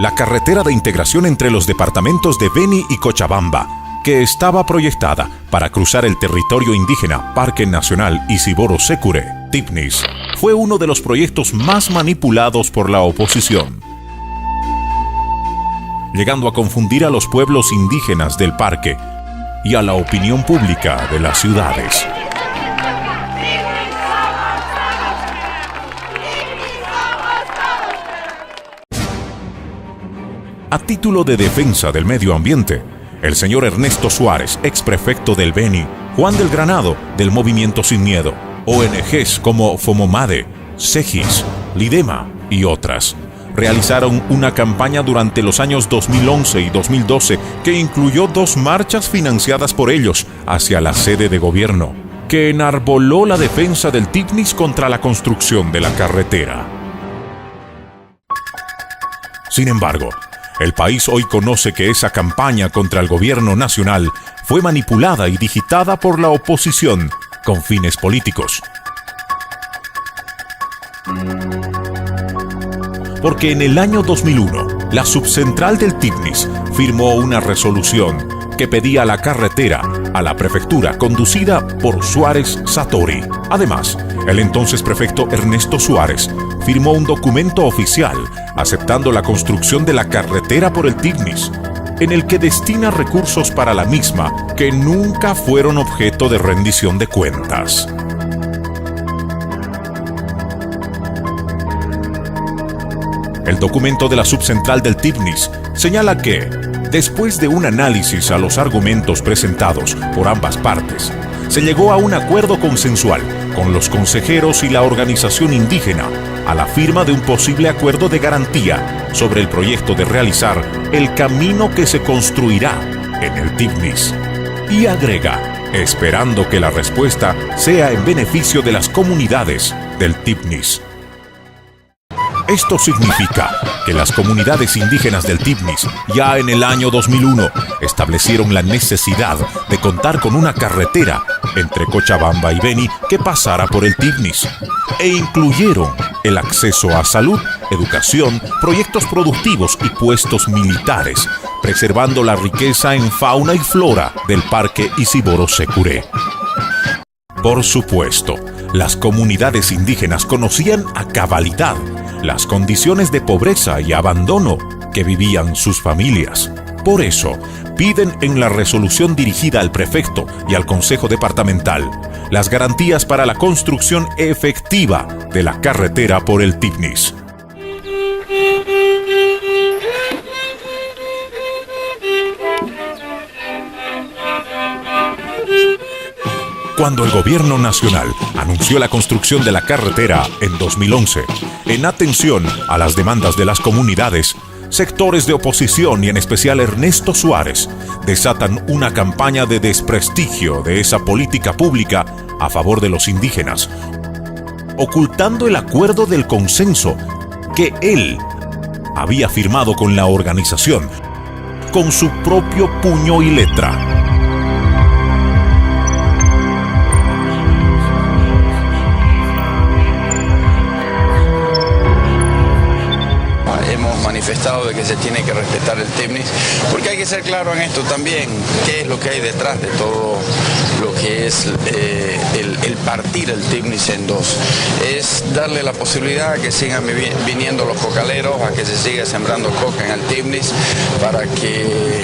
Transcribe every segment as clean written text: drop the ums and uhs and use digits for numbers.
la carretera de integración entre los departamentos de Beni y Cochabamba, que estaba proyectada para cruzar el territorio indígena Parque Nacional Isiboro-Sécure, TIPNIS, fue uno de los proyectos más manipulados por la oposición, llegando a confundir a los pueblos indígenas del parque y a la opinión pública de las ciudades. A título de defensa del medio ambiente, el señor Ernesto Suárez, exprefecto del Beni, Juan del Granado, del Movimiento Sin Miedo, ONGs como FOMOMADE, SEGIS, LIDEMA y otras, realizaron una campaña durante los años 2011 y 2012 que incluyó 2 marchas financiadas por ellos hacia la sede de gobierno, que enarboló la defensa del TIPNIS contra la construcción de la carretera. Sin embargo, el país hoy conoce que esa campaña contra el gobierno nacional fue manipulada y digitada por la oposición con fines políticos. Porque en el año 2001, la subcentral del TIPNIS firmó una resolución que pedía la carretera a la prefectura conducida por Suárez Satori. Además, el entonces prefecto Ernesto Suárez firmó un documento oficial aceptando la construcción de la carretera por el TIPNIS, en el que destina recursos para la misma que nunca fueron objeto de rendición de cuentas. El documento de la subcentral del TIPNIS señala que, después de un análisis a los argumentos presentados por ambas partes, se llegó a un acuerdo consensual con los consejeros y la organización indígena a la firma de un posible acuerdo de garantía sobre el proyecto de realizar el camino que se construirá en el TIPNIS. Y agrega, esperando que la respuesta sea en beneficio de las comunidades del TIPNIS. Esto significa que las comunidades indígenas del TIPNIS ya en el año 2001 establecieron la necesidad de contar con una carretera entre Cochabamba y Beni que pasara por el TIPNIS e incluyeron el acceso a salud, educación, proyectos productivos y puestos militares, preservando la riqueza en fauna y flora del Parque Isiboro-Sécure. Por supuesto, las comunidades indígenas conocían a cabalidad las condiciones de pobreza y abandono que vivían sus familias. Por eso, piden en la resolución dirigida al prefecto y al Consejo Departamental las garantías para la construcción efectiva de la carretera por el TIPNIS. Cuando el gobierno nacional anunció la construcción de la carretera en 2011, en atención a las demandas de las comunidades, sectores de oposición y en especial Ernesto Suárez desatan una campaña de desprestigio de esa política pública a favor de los indígenas, ocultando el acuerdo del consenso que él había firmado con la organización con su propio puño y letra. Manifestado de que se tiene que respetar el TIPNIS, porque hay que ser claro en esto también, qué es lo que hay detrás de todo lo que es el partir el TIPNIS en dos. Es darle la posibilidad a que sigan viniendo los cocaleros, a que se siga sembrando coca en el TIPNIS, para que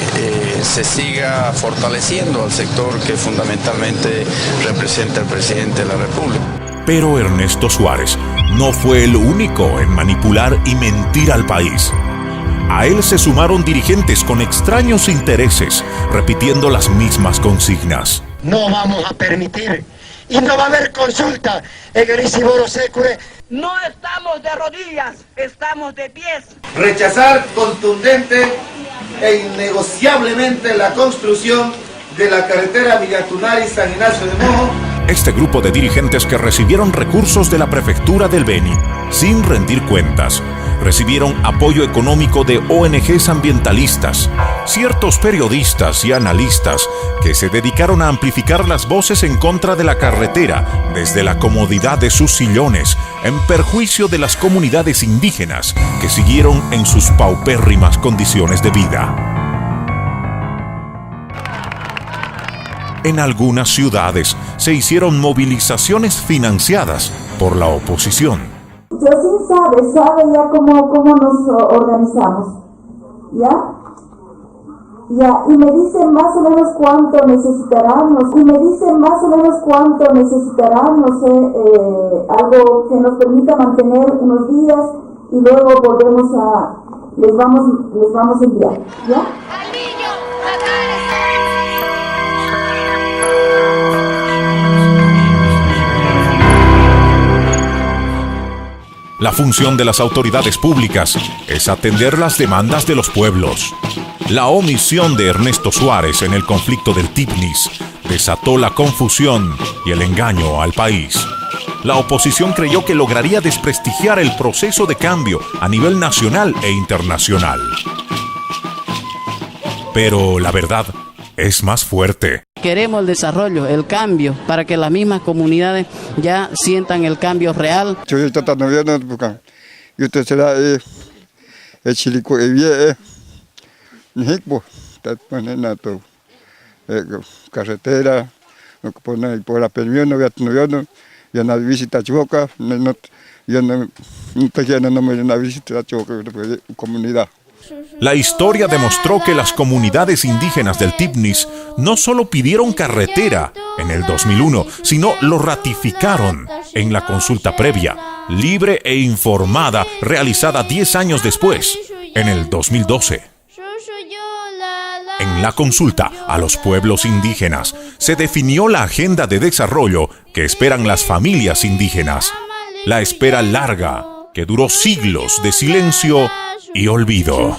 se siga fortaleciendo al sector que fundamentalmente representa el presidente de la República. Pero Ernesto Suárez no fue el único en manipular y mentir al país. A él se sumaron dirigentes con extraños intereses, repitiendo las mismas consignas. No vamos a permitir y no va a haber consulta en el Isiboro-Sécure. No estamos de rodillas, estamos de pies. Rechazar contundente e innegociablemente la construcción de la carretera Villatunari-San Ignacio de Mojo. Este grupo de dirigentes que recibieron recursos de la prefectura del Beni, sin rendir cuentas, recibieron apoyo económico de ONGs ambientalistas, ciertos periodistas y analistas que se dedicaron a amplificar las voces en contra de la carretera desde la comodidad de sus sillones en perjuicio de las comunidades indígenas que siguieron en sus paupérrimas condiciones de vida. En algunas ciudades se hicieron movilizaciones financiadas por la oposición. Josín sabe ya cómo nos organizamos, ¿ya? Y me dicen más o menos cuánto necesitarán, no sé, algo que nos permita mantener unos días y luego les vamos a enviar, ¿ya? La función de las autoridades públicas es atender las demandas de los pueblos. La omisión de Ernesto Suárez en el conflicto del Tifnis desató la confusión y el engaño al país. La oposición creyó que lograría desprestigiar el proceso de cambio a nivel nacional e internacional. Pero la verdad es más fuerte. Queremos el desarrollo, el cambio, para que las mismas comunidades ya sientan el cambio real. Carretera, por la permión, yo no visita Chivoca, no te quiero no visita Chivoca, comunidad. La historia demostró que las comunidades indígenas del Tifnis no solo pidieron carretera en el 2001, sino lo ratificaron en la consulta previa, libre e informada, realizada 10 años después, en el 2012. En la consulta a los pueblos indígenas se definió la agenda de desarrollo que esperan las familias indígenas. La espera larga, que duró siglos de silencio y olvido.